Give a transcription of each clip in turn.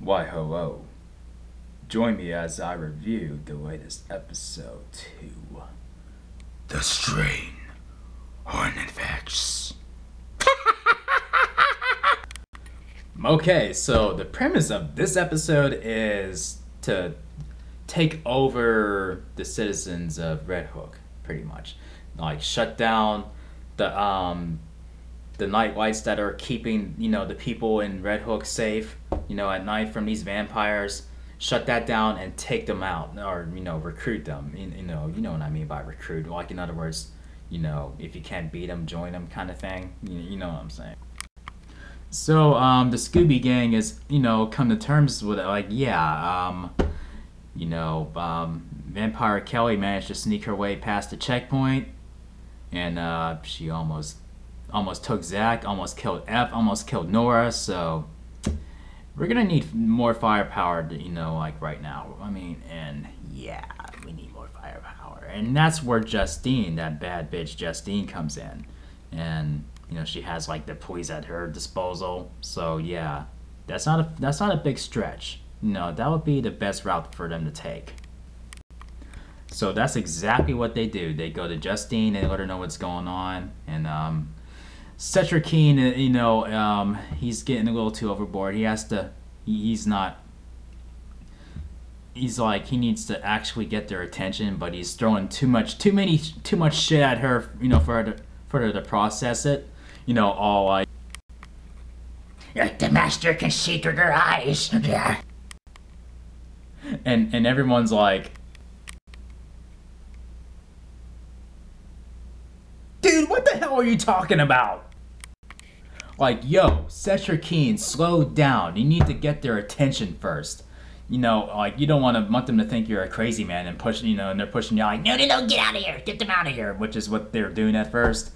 Why hello. Join me as I review the latest episode 2. The strain Hornetfex. Okay, so the premise of this episode is to take over the citizens of Red Hook, pretty much. Like shut down the night lights that are keeping, the people in Red Hook safe, at night from these vampires. Shut that down and take them out, or recruit them. You know what I mean by recruit. Like in other words, if you can't beat them, join them, kind of thing. You know what I'm saying. So the Scooby Gang is come to terms with it. Like Vampire Kelly managed to sneak her way past the checkpoint, and she almost took Zach, almost killed F, almost killed Nora. So we're gonna need more firepower, like right now. I mean, and yeah, we need more firepower, and that's where Justine, that bad bitch Justine, comes in, and she has like the police at her disposal. So yeah, that's not a big stretch. That would be the best route for them to take. So that's exactly what they do. They go to Justine and let her know what's going on, and Cedric Keene, he's getting a little too overboard. He has to. He's not. He's like he needs to actually get their attention, but he's throwing too much shit at her. For her to process it. All like. The master can see through their eyes. Yeah. And everyone's like, dude, what the hell are you talking about? Like, yo, Cedric Keene, slow down. You need to get their attention first. Like you don't want them to think you're a crazy man and push, and they're pushing you like, no, get out of here, get them out of here, which is what they're doing at first.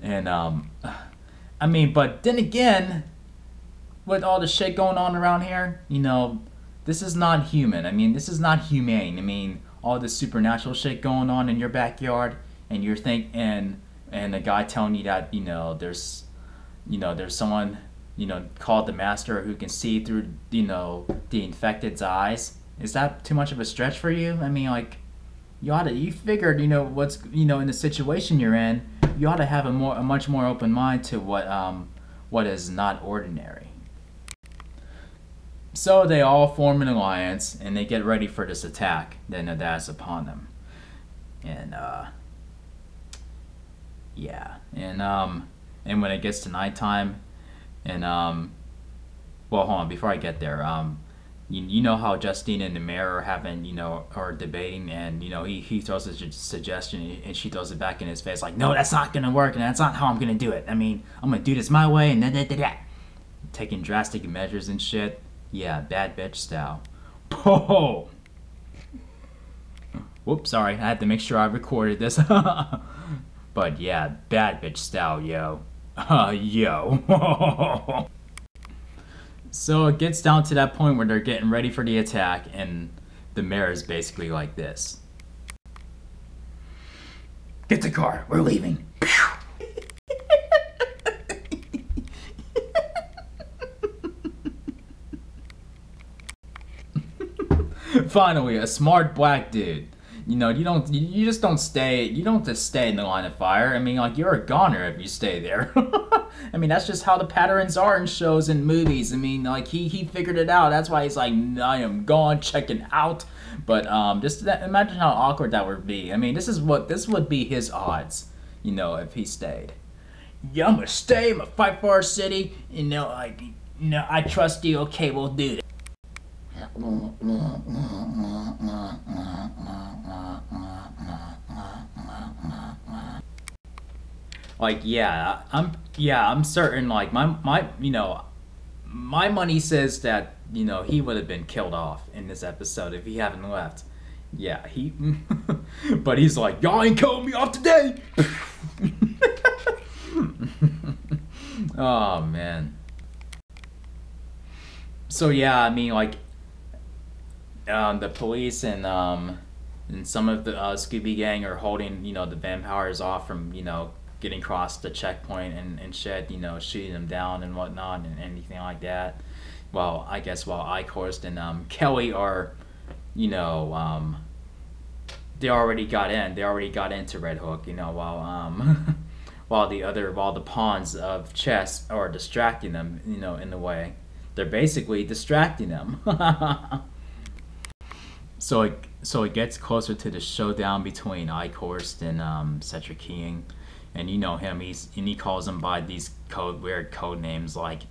And I mean, but then again, with all the shit going on around here, this is not human. I mean, this is not humane. I mean, all this supernatural shit going on in your backyard, and you're and the guy telling you that there's someone called the master who can see through the infected's eyes. Is that too much of a stretch for you? I mean, like you figured what's in the situation you're in. You ought to have a much more open mind to what is not ordinary. So they all form an alliance and they get ready for this attack that's upon them. And and when it gets to nighttime, and well, hold on, before I get there, you know how Justine and the mayor are having, are debating, and he throws a suggestion and she throws it back in his face like, no, that's not gonna work, and that's not how I'm gonna do it. I mean, I'm gonna do this my way, and da. Taking drastic measures and shit. Yeah, bad bitch style. Oh. Whoops, sorry, I had to make sure I recorded this. But yeah, bad bitch style, yo. Yo. So it gets down to that point where they're getting ready for the attack, and the mayor is basically like this. Get the car, we're leaving. Finally, a smart black dude. You don't just stay in the line of fire. I mean, like, you're a goner if you stay there. I mean, that's just how the patterns are in shows and movies. I mean, like, he figured it out. That's why he's like, I am gone, checking out. But imagine how awkward that would be. I mean, this would be his odds, if he stayed. Yeah, I'm gonna stay. I'm gonna fight for our city. I trust you. Okay, we'll do it. Like, I'm certain, like, my money says that, he would have been killed off in this episode if he hadn't left. Yeah, but he's like, y'all ain't killing me off today! Oh, man. So, yeah, I mean, like, the police and some of the Scooby Gang are holding, the vampires off from, getting across the checkpoint and shit, shooting them down and whatnot and anything like that. Well, I guess while Eichhorst and Kelly are, you know, they already got in. They already got into Red Hook. You know, while while the pawns of chess are distracting them. You know, in the way they're basically distracting them. So it gets closer to the showdown between Eichhorst and Cedric King, and you know him. He calls him by these weird code names like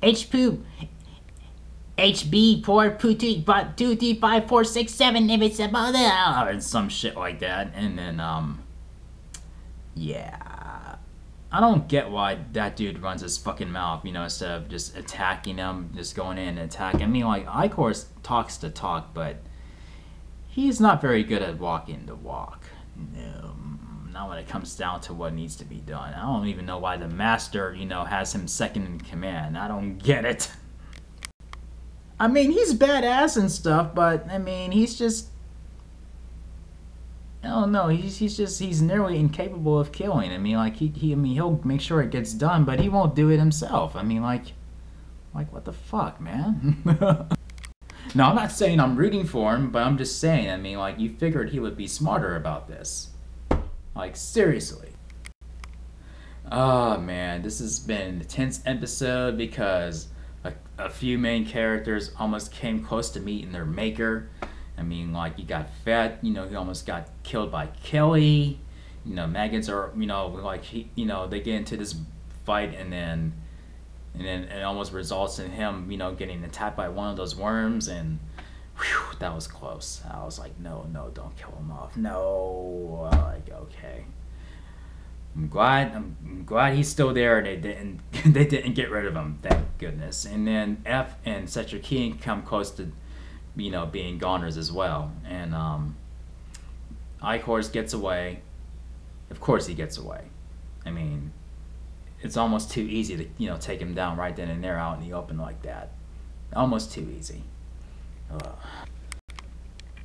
HPOO, HB, 4, 2, 3, 5, 4, 6, 7, if it's about that. and some shit like that. And then yeah, I don't get why that dude runs his fucking mouth. You know, instead of just attacking him, just going in and attacking. I mean, like Eichhorst talks the talk, but he's not very good at walking the walk. No, not when it comes down to what needs to be done. I don't even know why the master, you know, has him second in command. I don't get it. I mean, he's badass and stuff, but I mean, he's just, I don't know. He's nearly incapable of killing. I mean, like he'll make sure it gets done, but he won't do it himself. I mean, like what the fuck, man? No, I'm not saying I'm rooting for him, but I'm just saying, I mean, like, you figured he would be smarter about this. Like, seriously. Oh, man, this has been an intense episode because a few main characters almost came close to meeting their maker. I mean, like, you got Fett, you know, he almost got killed by Kelly. You know, maggots are, you know, like, they get into this fight and then it almost results in him, you know, getting attacked by one of those worms, and whew, that was close. I was like, no, don't kill him off. No, like, okay. I'm glad he's still there. They didn't get rid of him. Thank goodness. And then F and Cedric King come close to, you know, being goners as well. And Eichhorst gets away. Of course he gets away. I mean, it's almost too easy to, you know, take him down right then and there out in the open like that. Almost too easy. Ugh.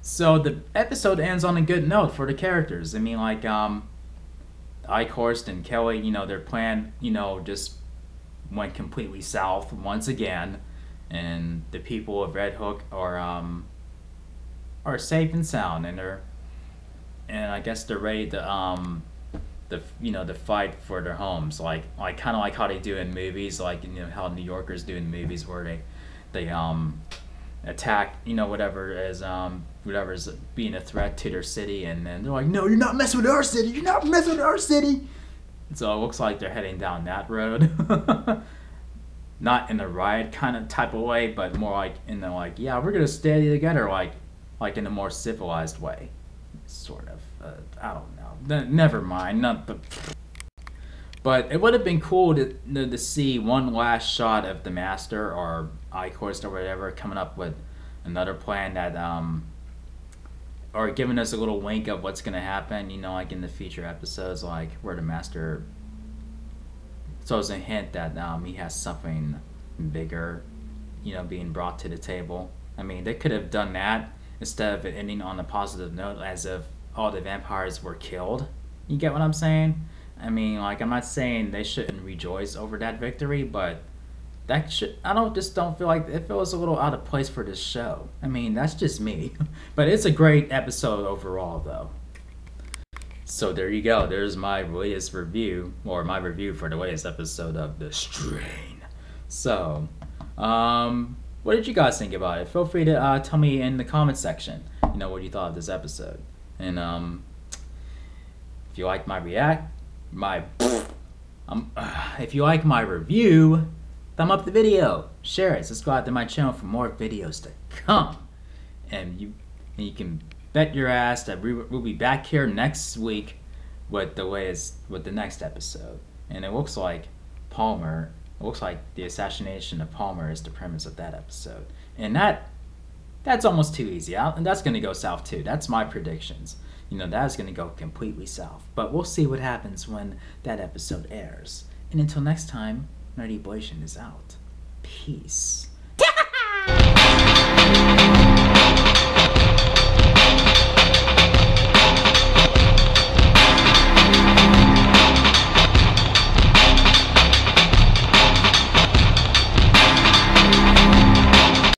So the episode ends on a good note for the characters. I mean, like, Eichhorst and Kelly, you know, their plan, you know, just went completely south once again, and the people of Red Hook are safe and sound, and I guess they're ready to the fight for their homes, like kind of like how they do in movies, like, you know, how New Yorkers do in movies where they attack, you know, whatever's being a threat to their city, and then they're like, no, you're not messing with our city, you're not messing with our city. So it looks like they're heading down that road. Not in a riot kind of type of way, but more like in the, like, yeah, we're gonna stay together, like in a more civilized way, sort of. I don't know. Never mind. But it would have been cool to see one last shot of the Master or Eichhorst or whatever coming up with another plan that or giving us a little wink of what's gonna happen. You know, like in the future episodes, like where the Master throws a hint that he has something bigger, you know, being brought to the table. I mean, they could have done that instead of it ending on a positive note, as if all the vampires were killed. You get what I'm saying? I mean, like, I'm not saying they shouldn't rejoice over that victory, but I don't feel like it feels a little out of place for this show. I mean, that's just me. But it's a great episode overall, though. So there you go. There's my latest review, or my review for the latest episode of The Strain. So, what did you guys think about it? Feel free to tell me in the comment section, you know, what you thought of this episode. And if you like if you like my review, thumb up the video, share it, subscribe to my channel for more videos to come. And you can bet your ass that we'll be back here next week with the next episode. And it looks like the assassination of Palmer is the premise of that episode. And that's almost too easy. And that's going to go south too. That's my predictions. You know, that's going to go completely south. But we'll see what happens when that episode airs. And until next time, Nerdy Ablation is out. Peace.